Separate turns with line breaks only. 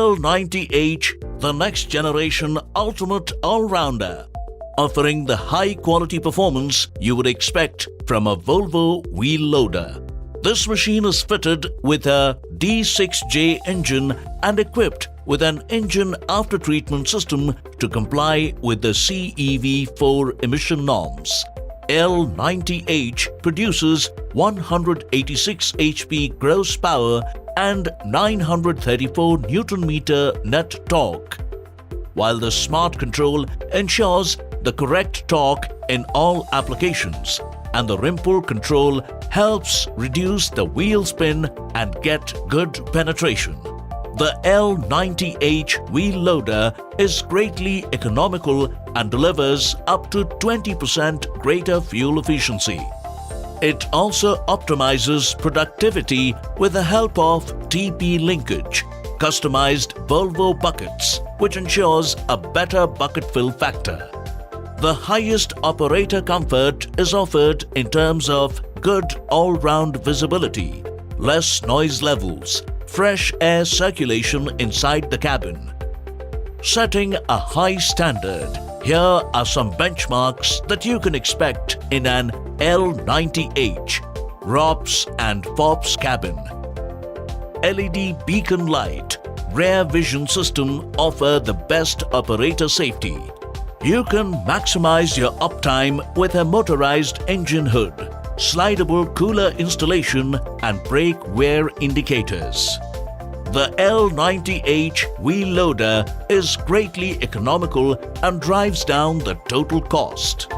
L90H, the next generation ultimate all-rounder, offering the high-quality performance you would expect from a Volvo wheel loader. This machine is fitted with a D6J engine and equipped with an engine after-treatment system to comply with the CEV4 emission norms. L90H produces 186 HP gross power and 934 Nm net torque, while the smart control ensures the correct torque in all applications, and the rim pull control helps reduce the wheel spin and get good penetration. The L90H wheel loader is greatly economical and delivers up to 20% greater fuel efficiency. It also optimizes productivity with the help of TP linkage, customized Volvo buckets, which ensures a better bucket fill factor. The highest operator comfort is offered in terms of good all-round visibility, less noise levels, fresh air circulation inside the cabin. Setting a high standard, here are some benchmarks that you can expect in an L90H, ROPS and FOPS cabin. LED beacon light, rear vision system offer the best operator safety. You can maximize your uptime with a motorized engine hood, slidable cooler installation and brake wear indicators. The L90H wheel loader is greatly economical and drives down the total cost.